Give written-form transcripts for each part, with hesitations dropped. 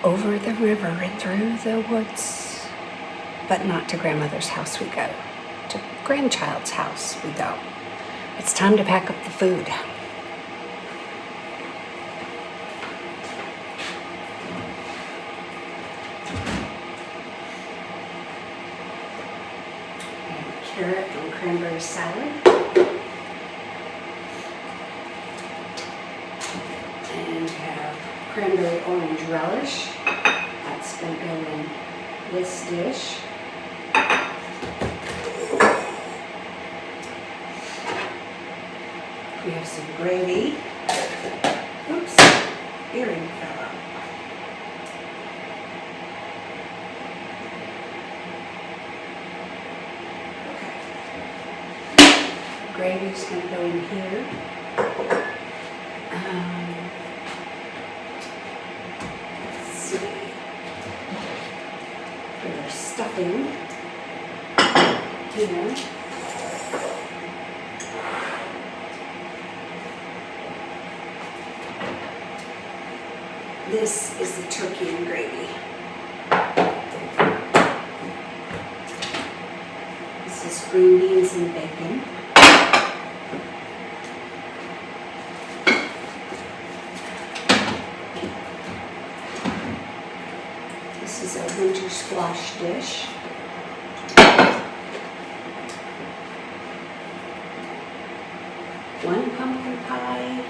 over the river and through the woods, but not to grandmother's house we go. To grandchild's house we go. It's time to pack up the food. Carrot and cranberry salad. And have cranberry orange relish. That's going to go in this dish. We have some gravy. Oops, earring fell out. Gravy's going to go in here. Let's see. For our stuffing here. This is the turkey and gravy. This is green beans and bacon. This is a winter squash dish. One pumpkin pie.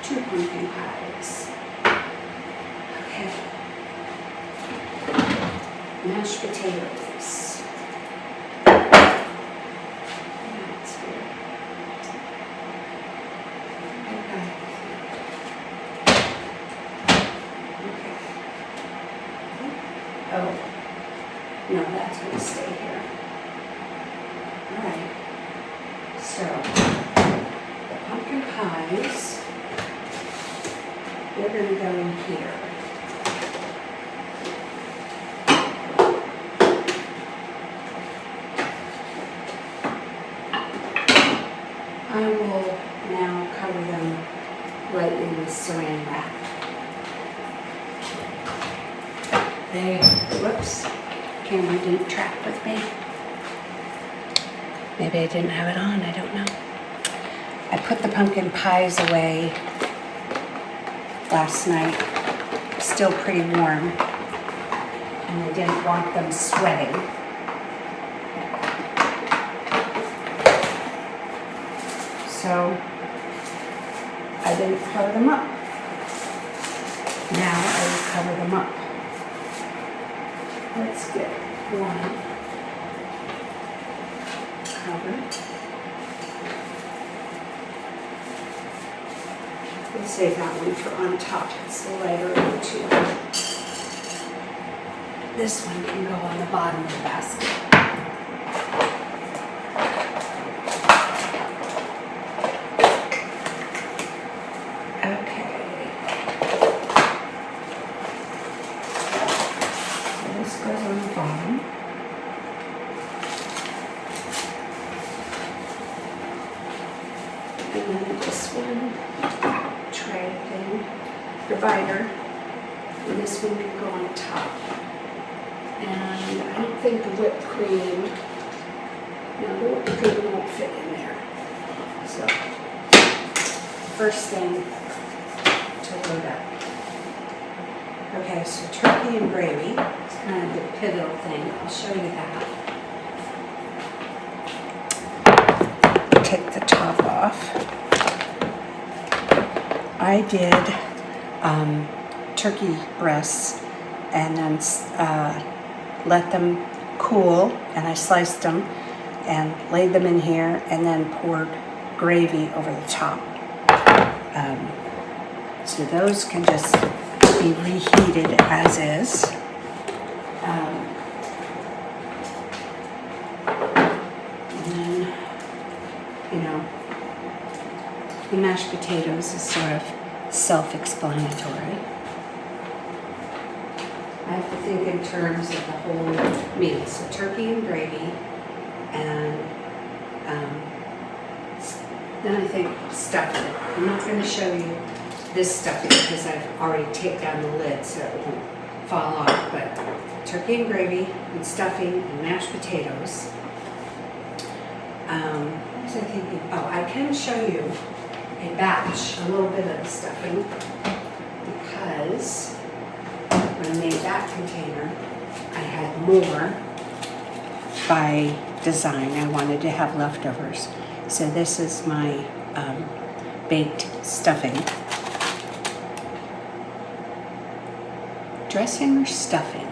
Two pumpkin pies. Okay. Mashed potatoes. That's good. Okay. Oh, no, that's going to stay here. All right. So, the pumpkin pies, they're going to go in here. I will now cover them lightly with saran wrap. Whoops, camera didn't track with me. Maybe I didn't have it on, I don't know. I put the pumpkin pies away last night, still pretty warm, and I didn't want them sweating. So I didn't cover them up. Now I will cover them up. Let's get one covered. We'll save that one for on top. It's the lighter of the two. This one can go on the bottom of the basket. Goes on the bottom. And then this one, tray thing, divider, and this one can go on top. And I don't think the whipped cream, no, the whipped cream won't fit in there. So, first thing to load up. Okay, so turkey and gravy is kind of the pivotal thing. I'll show you that. Take the top off. I did turkey breasts and then let them cool, and I sliced them and laid them in here and then poured gravy over the top. So those can just be reheated as is. And then, you know, the mashed potatoes is sort of self-explanatory. I have to think in terms of the whole meal. So turkey and gravy and Then I think stuff it. I'm not going to show you this stuffing because I've already taped down the lid so it won't fall off. But turkey and gravy and stuffing and mashed potatoes. What was I thinking? Oh, I can show you a batch, a little bit of the stuffing, because when I made that container, I had more by design. I wanted to have leftovers. So this is my baked stuffing. Dressing or stuffing?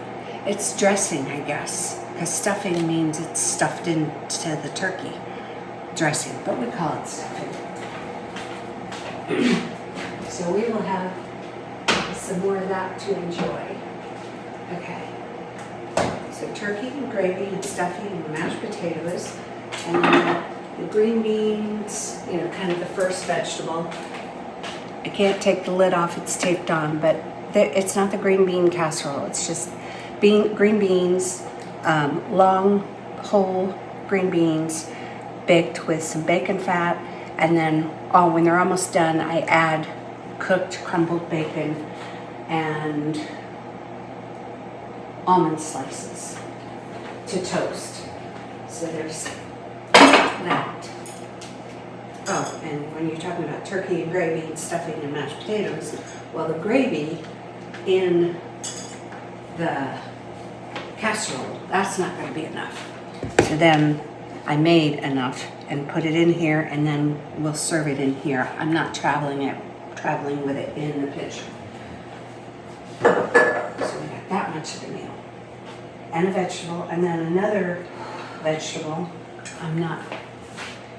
It's dressing, I guess, because stuffing means it's stuffed into the turkey. Dressing, but we call it stuffing. So we will have some more of that to enjoy. Okay. So turkey and gravy and stuffing and mashed potatoes, and then the green beans, you know, kind of the first vegetable. I can't take the lid off, it's taped on, but it's not the green bean casserole. It's just green beans, long, whole green beans, baked with some bacon fat, and then when they're almost done, I add cooked crumbled bacon and almond slices to toast. So there's that. Oh, and when you're talking about turkey and gravy and stuffing and mashed potatoes, well, the gravy in the casserole, that's not going to be enough. So then I made enough and put it in here, and then we'll serve it in here. I'm not traveling with it in the pitcher. So we got that much of the meal. And a vegetable, and then another vegetable.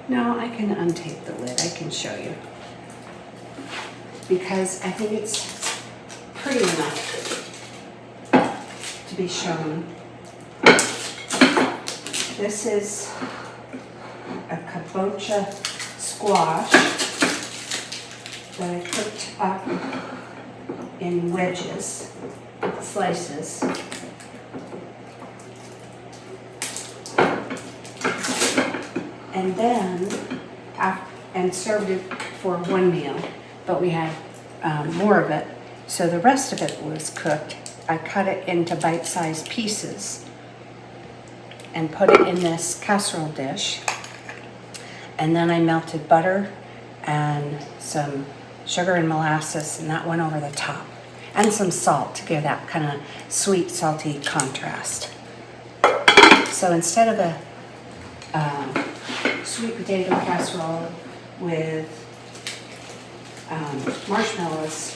No, I can untape the lid. I can show you. Because I think it's pretty enough to be shown. This is a kabocha squash that I cooked up in wedges, slices. And then, and served it for one meal, but we had more of it. So the rest of it was cooked. I cut it into bite-sized pieces and put it in this casserole dish. And then I melted butter and some sugar and molasses, and that went over the top. And some salt to give that kind of sweet, salty contrast. So instead of a sweet potato casserole with marshmallows,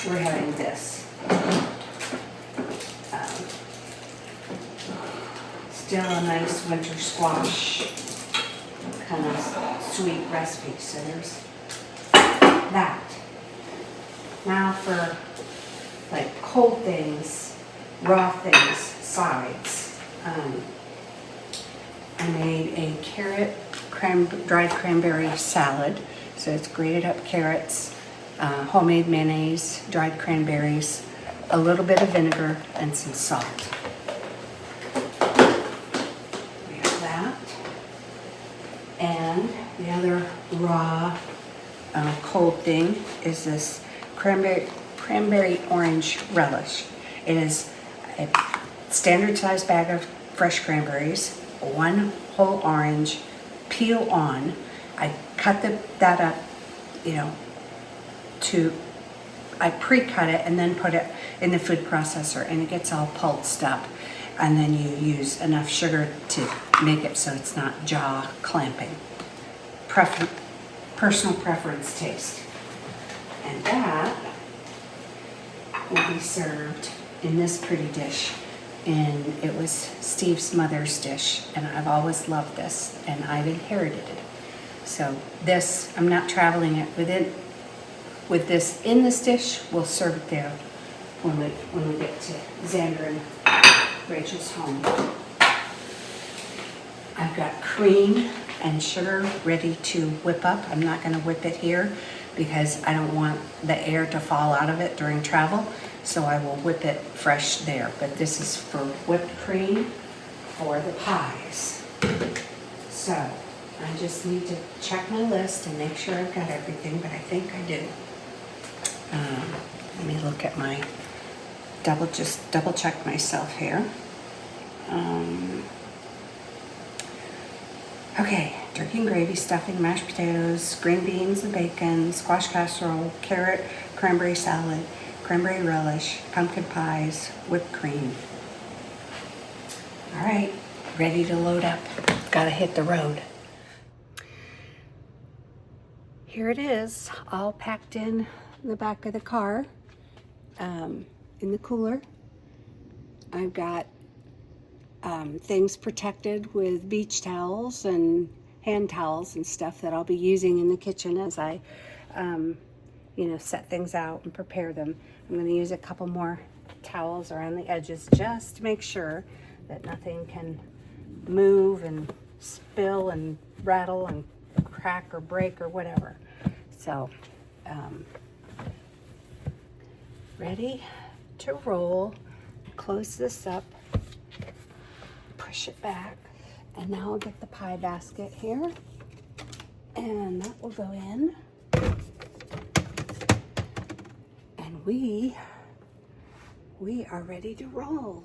we're having this. Still a nice winter squash kind of sweet recipe. So there's that. Now for like cold things, raw things, sides. I made a carrot dried cranberry salad. So it's grated up carrots, homemade mayonnaise, dried cranberries, a little bit of vinegar, and some salt. We have that. And the other raw cold thing is this cranberry orange relish. It is a standard size bag of fresh cranberries, one whole orange, peel on. I cut that up, I pre-cut it and then put it in the food processor, and it gets all pulsed up. And then you use enough sugar to make it so it's not jaw clamping. Personal preference taste. And that will be served in this pretty dish. And it was Steve's mother's dish, and I've always loved this, and I've inherited it. So this, I'm not traveling it with this in this dish. We'll serve it there when we get to Xander and Rachel's home. I've got cream and sugar ready to whip up. I'm not going to whip it here because I don't want the air to fall out of it during travel. So I will whip it fresh there. But this is for whipped cream for the pies. So I just need to check my list and make sure I've got everything, but I think I do. Let me look at my, double check myself here. Okay, turkey and gravy, stuffing, mashed potatoes, green beans and bacon, squash casserole, carrot, cranberry salad, cranberry relish, pumpkin pies, whipped cream. All right, ready to load up. Gotta hit the road. Here it is, all packed in the back of the car, in the cooler. I've got things protected with beach towels and hand towels and stuff that I'll be using in the kitchen as I, set things out and prepare them. I'm going to use a couple more towels around the edges just to make sure that nothing can move and spill and rattle and crack or break or whatever. So, ready to roll. Close this up, push it back, and now I'll get the pie basket here, and that will go in, and we are ready to roll.